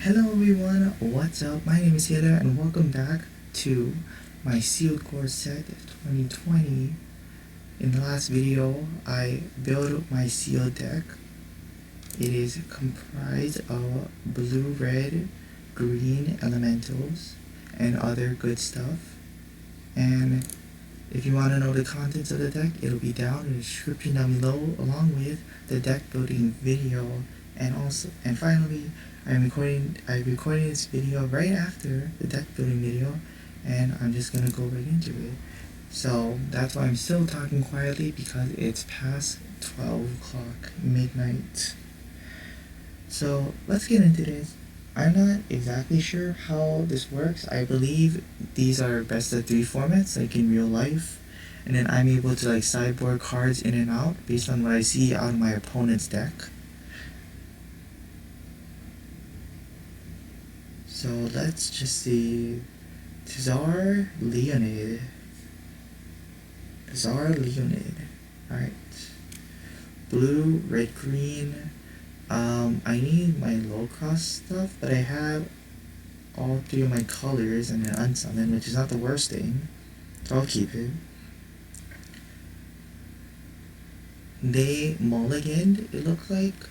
Hello everyone, what's up? My name is Taylor and welcome back to my Sealed Core set 2020. In the last video, I built my sealed deck. It is comprised of blue, red, green elementals and other good stuff. And if you want to know the contents of the deck, it'll be down in the description down below along with the deck building video. And finally, I'm recording this video right after the deck building video, and I'm just gonna go right into it. So that's why I'm still talking quietly, because it's past 12 o'clock midnight. So let's get into this. I'm not exactly sure how this works. I believe these are best of 3 formats, like in real life, and then I'm able to like sideboard cards in and out based on what I see out of my opponent's deck. So let's just see. Tsar Leonid. Alright. Blue, red, green. I need my low cost stuff, but I have all 3 of my colors and an Unsummon, which is not the worst thing. So I'll keep it. They mulliganed, it looks like.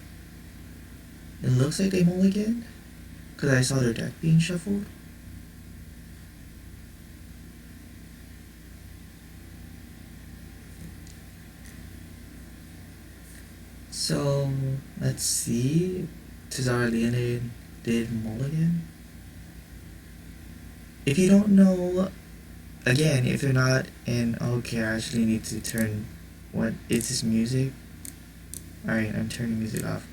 It looks like they mulliganed, because I saw their deck being shuffled. So, let's see. Tsar Leonid did mulligan. If you don't know, again, if you're not in, okay, I actually need to turn, what is this music? Alright, I'm turning music off.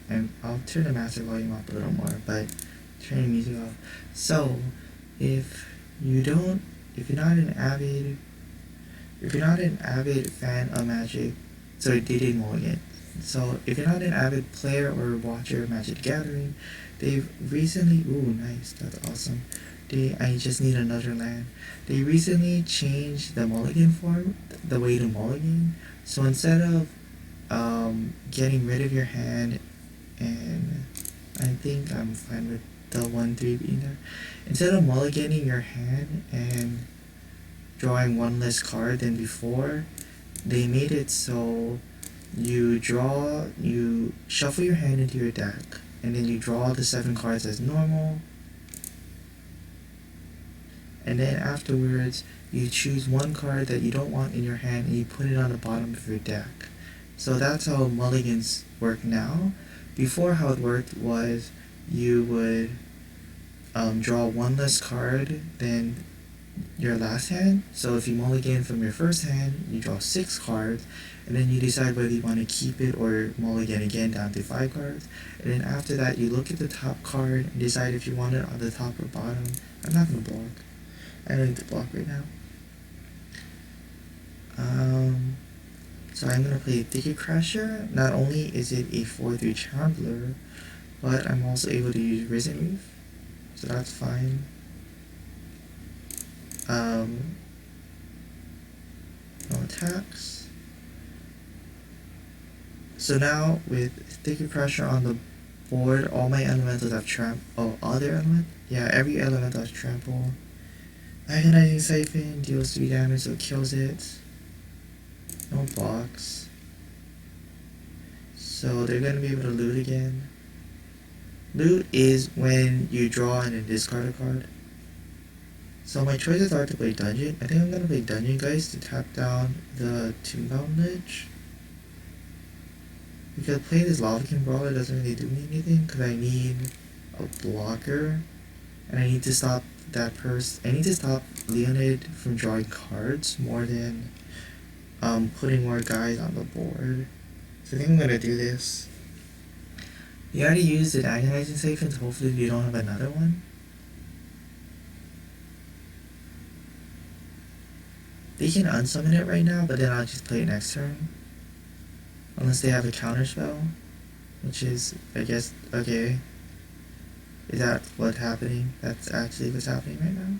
I'll turn the master volume up a little more, but turning music off. So, if you're not an avid fan of Magic, so they did mulligan. So if you're not an avid player or watcher of Magic the Gathering, they've recently, ooh, nice, that's awesome. I just need another land. They recently changed the mulligan form, the way to mulligan. So instead of getting rid of your hand, and I think I'm fine with the 1-3 being there. Instead of mulliganing your hand and drawing one less card than before, they made it so you shuffle your hand into your deck, and then you draw the 7 cards as normal, and then afterwards you choose one card that you don't want in your hand and you put it on the bottom of your deck. So that's how mulligans work now. Before, how it worked was you would draw one less card than your last hand. So if you mulligan from your first hand, you draw 6 cards, and then you decide whether you want to keep it or mulligan again down to 5 cards. And then after that, you look at the top card and decide if you want it on the top or bottom. I'm not going to block. I don't need to block right now. So I'm going to play Thicket Crasher. Not only is it a 4/3 Chandra, but I'm also able to use Risen Reef, so that's fine. No attacks. So now with Thicket Crasher on the board, all my elementals have every element has trample. Agonizing Siphon deals 3 damage, so it kills it. No blocks. So they're gonna be able to loot again. Loot is when you draw and then discard a card. So my choices are to play Dungeon. I think I'm gonna play Dungeon Geists to tap down the Tombbound Lich. Because playing this Lavakin Brawler doesn't really do me anything, because I need a blocker, and I need to stop I need to stop Leonid from drawing cards more than putting more guys on the board. So I think I'm gonna do this. You already used an Agonizing Siphon, so hopefully you don't have another one. They can unsummon it right now, but then I'll just play it next turn. Unless they have a counter spell, which is, I guess, okay. Is that what's happening? That's actually what's happening right now?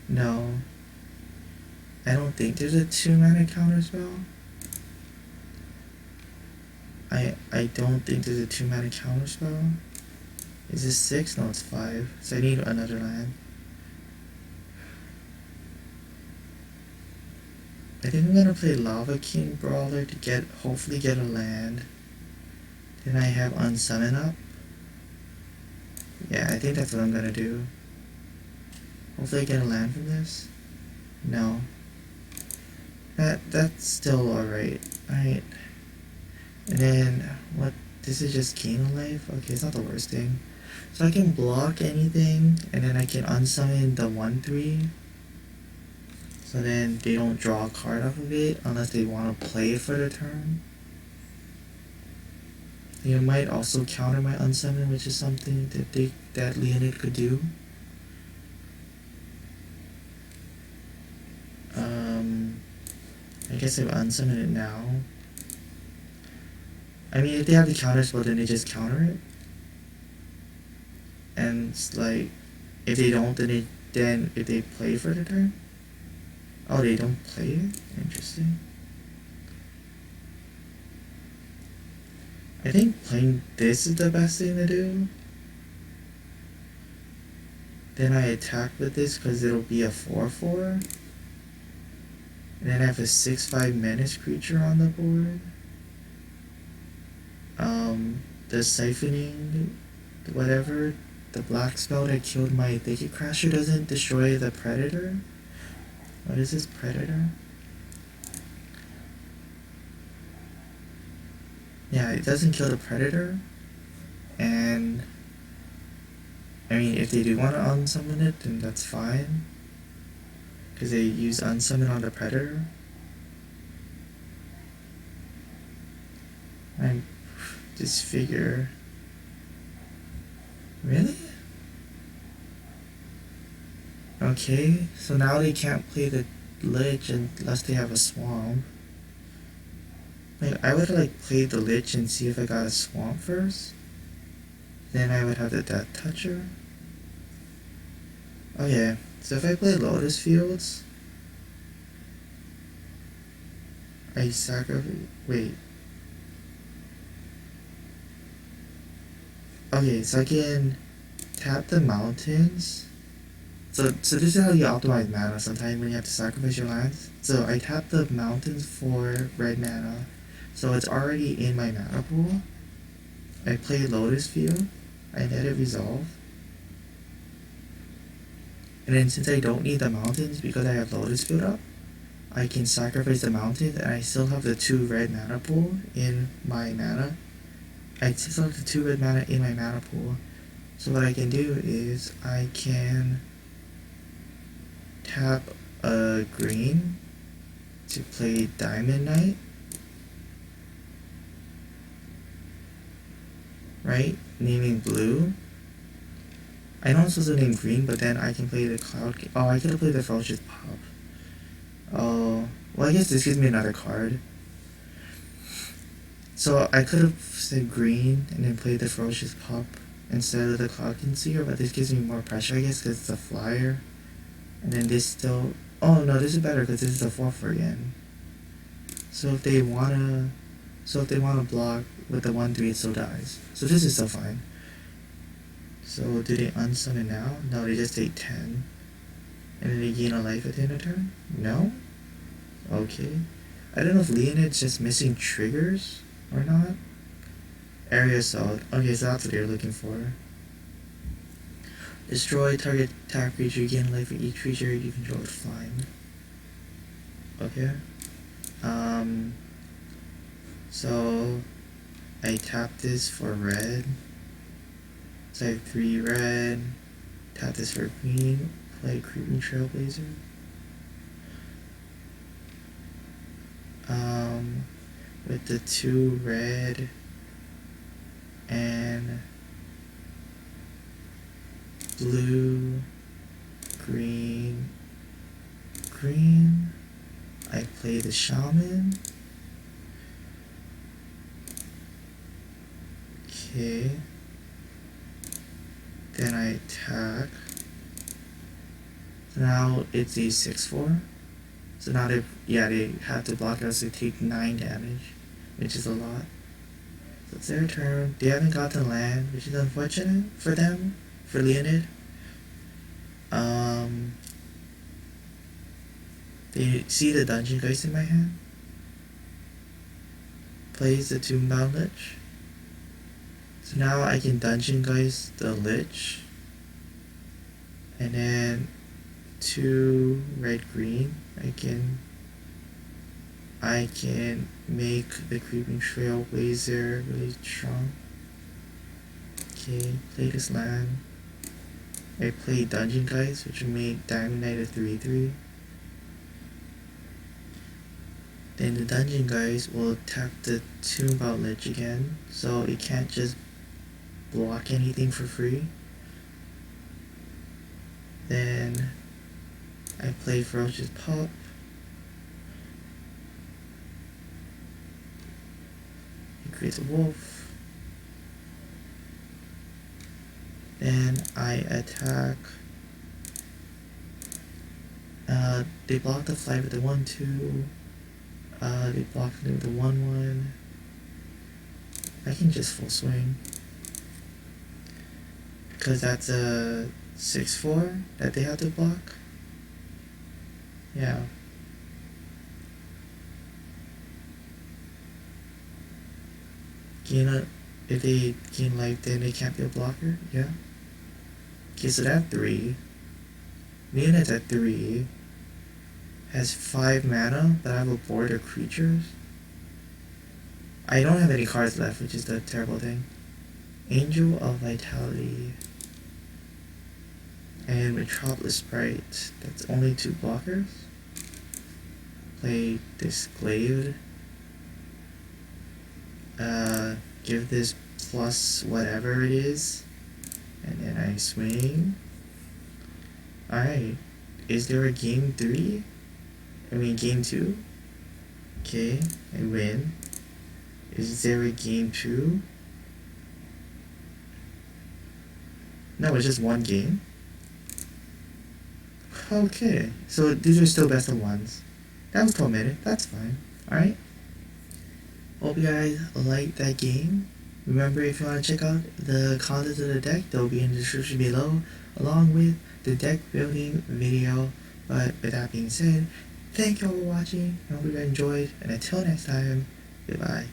No. I don't think there's a 2-mana counter spell. I don't think there's a 2-mana counter spell. Is this 6? No, it's 5. So I need another land. I think I'm gonna play Lavakin Brawler to hopefully get a land. Then I have Unsummon up. Yeah, I think that's what I'm gonna do. Hopefully I get a land from this. No. That's still alright. Alright. And then what, this is just gain a life? Okay, it's not the worst thing. So I can block anything and then I can unsummon the 1/3. So then they don't draw a card off of it unless they want to play it for the turn. You might also counter my unsummon, which is something that Leonid could do. I guess I would unsummon it now. I mean, if they have the counter spell, then they just counter it. And it's like, if they don't, then if they play for the turn. Oh, they don't play it? Interesting. I think playing this is the best thing to do. Then I attack with this because it'll be a 4/4. And then I have a 6/5 menace creature on the board. The siphoning, whatever, the black spell that killed my Thicket Crasher doesn't destroy the Predator. What is this Predator? Yeah, it doesn't kill the Predator. And I mean, if they do want to unsummon it, then that's fine. Because they use Unsummon on the Predator. I just figure... Really? Okay, so now they can't play the Lich unless they have a Swamp. Like, I would like play the Lich and see if I got a Swamp first. Then I would have the Death Toucher. Okay, so if I play Lotus Fields, I sacrifice. Wait. Okay, so I can tap the mountains. So this is how you optimize mana sometimes when you have to sacrifice your lands. So I tap the mountains for red mana. So it's already in my mana pool. I play Lotus Field. I let it resolve. And then since I don't need the mountains because I have Lotus Field up, I can sacrifice the mountains and I still have the 2 red mana pool in my mana. I still have the 2 red mana in my mana pool. So what I can do is I can tap a green to play Diamond Knight. Right? Naming blue. I know I'm supposed to name green, but then I can play the Cloudkin. Oh, I could have played the Ferocious Pup. Oh, well, I guess this gives me another card. So I could have said green and then played the Ferocious Pup instead of the Cloudkin Seer, but this gives me more pressure, I guess, because it's a flyer. And then this still... Oh, no, this is better because this is a 4/4 again. So if they wanna block with the 1/3, it still dies. So this is still fine. So do they unsummon now? No, they just take 10. And then they gain a life at the end of turn? No? Okay. I don't know if Leonid's just missing triggers or not. Area Assault. Okay, so that's what they're looking for. Destroy target attack creature, gain life for each creature you control with flying. Okay. So I tap this for red. So I have 3 red. Tap this for green. Play Creeping Trailblazer. With the 2 red and blue, green, I play the Shaman. Okay. Then I attack. So now it's a 6/4. So now they have to block us to take 9 damage, which is a lot. So it's their turn. They haven't gotten land, which is unfortunate for them, for Leonid. They see the Dungeon Geists in my hand. Plays the Tombbound Lich. So now I can Dungeon Geist the Lich. And then 2 red-green. I can make the Creeping Trailblazer really strong. Okay, play this land. I play Dungeon Geists, which will make Diamond Knight a 3/3. Then the Dungeon Geists will tap the Tombbound Lich again, so it can't just block anything for free. Then I play Ferocious Pup. It creates a wolf. Then I attack. They block the flight with the 1/2. They block it with the 1/1. I can just full swing. Because that's a 6/4 that they have to block. Yeah. If they gain life, then they can't be a blocker. Yeah. Okay, so that's 3. Neonet's at 3. Has 5 mana, but I have a board of creatures. I don't have any cards left, which is the terrible thing. Angel of Vitality. And Metropolis Sprite. That's only 2 blockers. Play this Glade. Give this plus whatever it is. And then I swing. Alright. Is there a game 3? I mean game 2? Okay, I win. Is there a game 2? No, it's just 1 game. Okay, so these are still best of 1s. That was 12 minutes, that's fine. Alright. Hope you guys liked that game. Remember, if you want to check out the contents of the deck, they'll be in the description below, along with the deck building video. But with that being said, thank you all for watching. I hope you guys enjoyed, and until next time, goodbye.